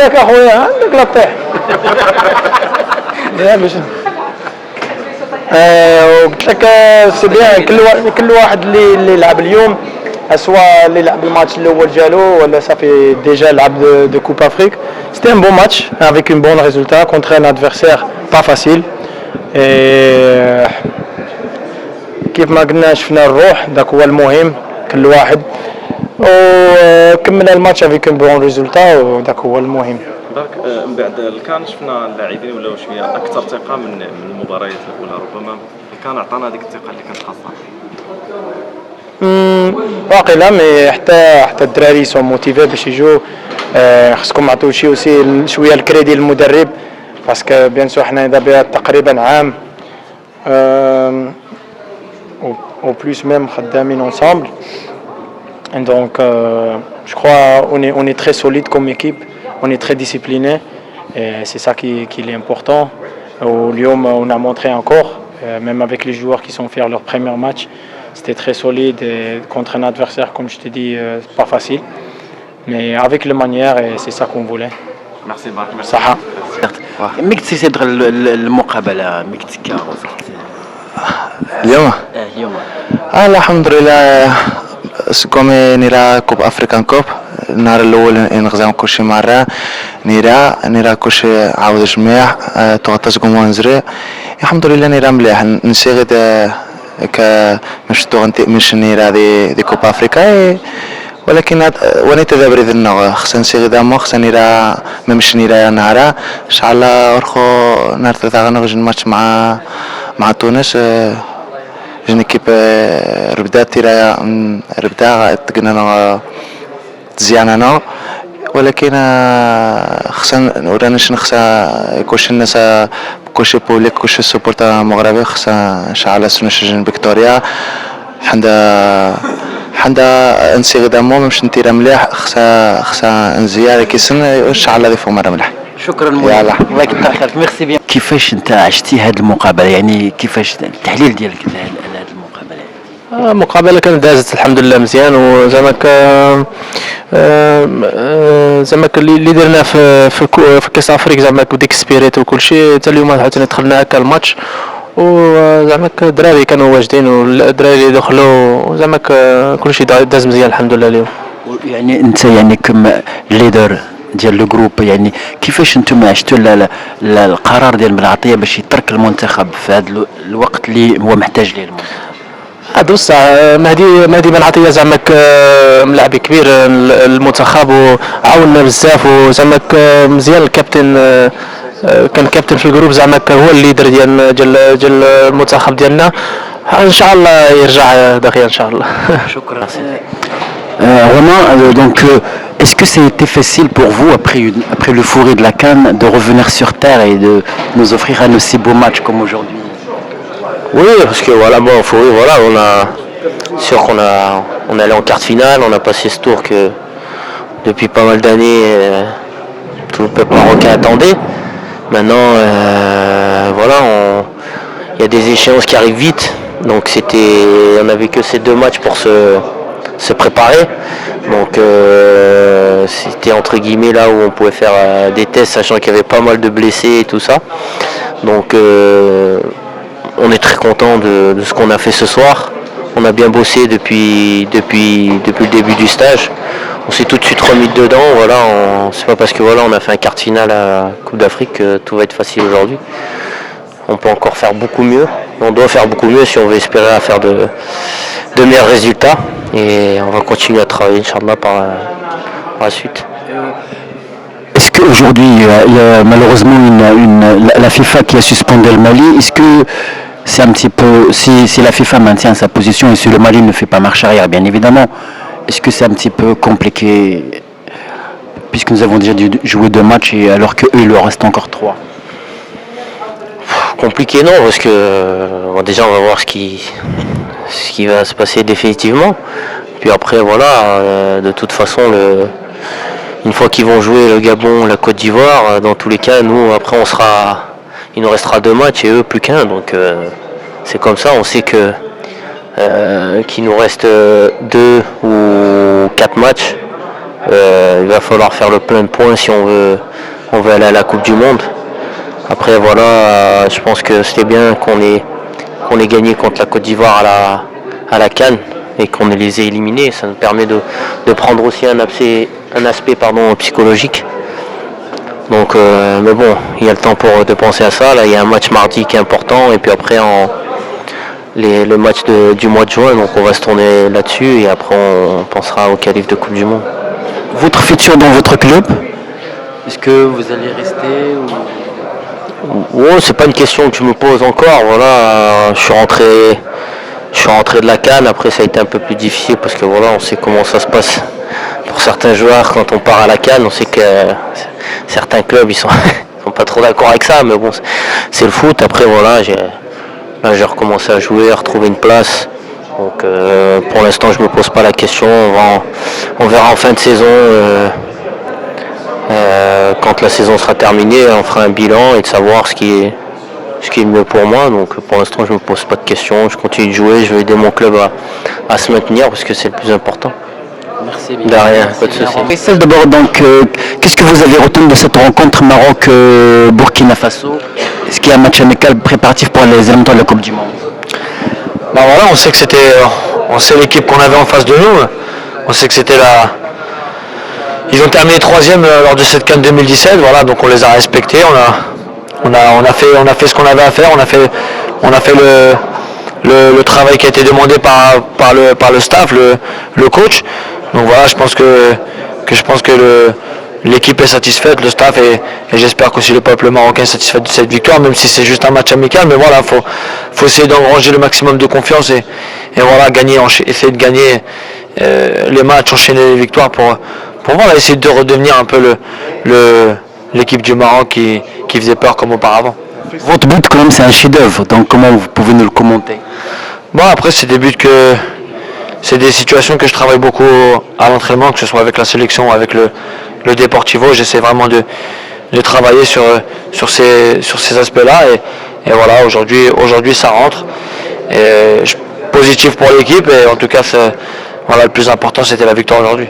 ياك اخويا عندك لا طيح يا باش قلت لك سي بيان كل واحد اللي لعب اليوم سواء اللي لعب الماتش الاول ديالو ولا صافي ديجا لعب دو كوب افريك سيتي ان بون ماتش افيك اون بون ريزولتا كونتر ان ادفيرسير با فاسيل كيف ما قلنا شفنا الروح داك هو المهم كل واحد وكملنا الماتش افيك اون بون ريزولتا وداك هو المهم. دونك من بعد الكان شفنا اللاعبين ولاو شويه اكثر ثقه من المباريات الاولى، ربما الكان عطانا هذيك الثقه اللي كانت خاصه. باقي لا مي حتى الدراري سون موتيفي باش يجوا خصكم تعطيو شويه الكريدي للمدرب باسكو بيان سور حنا دابا تقريبا عام au plus même خدامين ensemble et donc je crois on est très solide comme équipe, on est très discipliné et c'est ça qui est important. اليوم on a montré encore même avec les joueurs qui sont fait leur premier match, c'était très solide et contre un adversaire comme je te dis pas facile mais avec les manières et c'est ça qu'on voulait. Merci Marc. صحة. ميك تسيدر المقابلة ميك تكا اليوم اليوم الحمد لله سكومي نيرا كوب افريكان كوب النهار الاول نغزاو كلشي مرة نيرا كلشي عاود جميع تغطاش كومونزري الحمد لله نيرا مليح نسي غير ك مش نيرا دي كوب افريكا ولكن ونيت دابري ذنو خصنا نسي غدا مو خصنا نيرا مش نيرا نهارا ان شاء الله ورخو نهار ثلاثة غنغج الماتش مع تونس جن كيب ربدا تيرا ربدا تقنا زياننا ولكن خصنا وراناش نخصا كلشي الناس كلشي بوليك كلشي سبورتا مغربي خصنا ان شاء الله سنشجن فيكتوريا حندا نسي غدا مو مش نتيرا مليح خصا نزيار كيسن ان شاء الله يفو مره مليح. شكرا الله يكثر خيرك ميرسي بيان. كيفاش انت عشتي هذه المقابله يعني كيفاش التحليل ديالك لهذه المقابله؟ المقابله كانت دازت الحمد لله مزيان وزعما زعما اللي درنا في كاس افريقيا زعما ديك سبيريت وكل شيء حتى اليوم عاوتاني دخلنا هكا الماتش وزعما الدراري كانوا واجدين والدراري اللي دخلوا زعما كلشي داز مزيان الحمد لله اليوم. يعني انت يعني كم ليدر ديال لو جروب يعني كيفاش نتوما عشتوا القرار ديال بالعطيه باش يترك المنتخب في هذا الوقت اللي هو محتاج ليه المنتخب؟ هذا الساعة مهدي بن عطية زعما ملاعب كبير المنتخب وعاوننا بزاف وزعما مزيان الكابتن كان كابتن في الجروب زعما هو الليدر ديال المنتخب ديالنا ان شاء الله يرجع دغيا ان شاء الله. شكرا. Romain, donc est-ce que c'était facile pour vous après l'euphorie de la CAN de revenir sur terre et de nous offrir un aussi beau match comme aujourd'hui? Oui, parce que voilà, bon, euphorie, voilà, sûr qu'on allait en quart de finale, on a passé ce tour que depuis pas mal d'années tout le peuple marocain attendait. Maintenant, voilà, il y a des échéances qui arrivent vite, donc on n'avait que ces 2 matchs pour se préparer, donc c'était entre guillemets là où on pouvait faire des tests, sachant qu'il y avait pas mal de blessés et tout ça, donc on est très content de ce qu'on a fait ce soir. On a bien bossé depuis le début du stage. On s'est tout de suite remis dedans. Voilà, c'est pas parce que voilà on a fait un quart de finale à la Coupe d'Afrique que tout va être facile aujourd'hui. On peut encore faire beaucoup mieux. On doit faire beaucoup mieux si on veut espérer à faire de meilleurs résultats. Et on va continuer à travailler, Inch'Allah, par la suite. Est-ce qu'aujourd'hui, il y a malheureusement la FIFA qui a suspendu le Mali? Est-ce que c'est un petit peu, si la FIFA maintient sa position et si le Mali ne fait pas marche arrière, bien évidemment, est-ce que c'est un petit peu compliqué puisque nous avons déjà dû jouer 2 matchs et alors qu'eux, il leur reste encore 3? Compliqué non, parce que déjà on va voir ce qui va se passer définitivement. Puis après voilà, de toute façon une fois qu'ils vont jouer le Gabon, la Côte d'Ivoire, dans tous les cas, nous après il nous restera 2 matchs et eux plus qu'un, donc c'est comme ça. On sait que qu'il nous reste 2 ou 4 matchs. Il va falloir faire le plein de points si on veut on veut aller à la Coupe du Monde. Après voilà, je pense que c'était bien qu'on ait gagné contre la Côte d'Ivoire à la CAN et qu'on les ait éliminés. Ça nous permet de prendre aussi un aspect psychologique. Donc, mais bon, il y a le temps de penser à ça. Là, il y a un match mardi qui est important et puis après le match du mois de juin. Donc on va se tourner là-dessus et après on pensera au qualif de Coupe du Monde. Votre futur dans votre club, est-ce que vous allez rester Ouais, c'est pas une question que je me pose encore. Voilà, je suis rentré de la CAN. Après, ça a été un peu plus difficile parce que voilà, on sait comment ça se passe pour certains joueurs quand on part à la CAN. On sait que certains clubs ils sont pas trop d'accord avec ça, mais bon, c'est le foot. Après voilà, j'ai recommencé à jouer, à retrouver une place. Donc pour l'instant, je me pose pas la question. On verra en fin de saison. Quand la saison sera terminée, on fera un bilan et de savoir ce qui est mieux pour moi. Donc pour l'instant, je ne me pose pas de questions. Je continue de jouer, je vais aider mon club à se maintenir parce que c'est le plus important. Merci bien. De rien, pas de souci. Faisal, d'abord, donc, qu'est-ce que vous avez retenu de cette rencontre Maroc-Burkina Faso? Est-ce qu'il y a un match amical préparatif pour les éléments de la Coupe du Monde? Ben voilà, on sait l'équipe qu'on avait en face de nous. On sait que c'était Ils ont terminé 3e lors de cette CAN 2017. Voilà, donc on les a respectés. On a fait ce qu'on avait à faire. On a fait le travail qui a été demandé par le staff, le coach. Donc voilà, je pense que l'équipe est satisfaite, le staff et j'espère qu'aussi le peuple marocain est satisfait de cette victoire, même si c'est juste un match amical. Mais voilà, faut essayer d'engranger le maximum de confiance et voilà, essayer de gagner les matchs, enchaîner les victoires pour voilà, essayer de redevenir un peu l'équipe du Maroc qui faisait peur comme auparavant. Votre but, quand même, c'est un chef-d'œuvre. Donc, comment vous pouvez nous le commenter? Bon, après, c'est des situations que je travaille beaucoup à l'entraînement, que ce soit avec la sélection, avec le Deportivo. J'essaie vraiment de travailler sur ces aspects-là. Et voilà, aujourd'hui, ça rentre. Et positif pour l'équipe. Et en tout cas, voilà, le plus important, c'était la victoire aujourd'hui.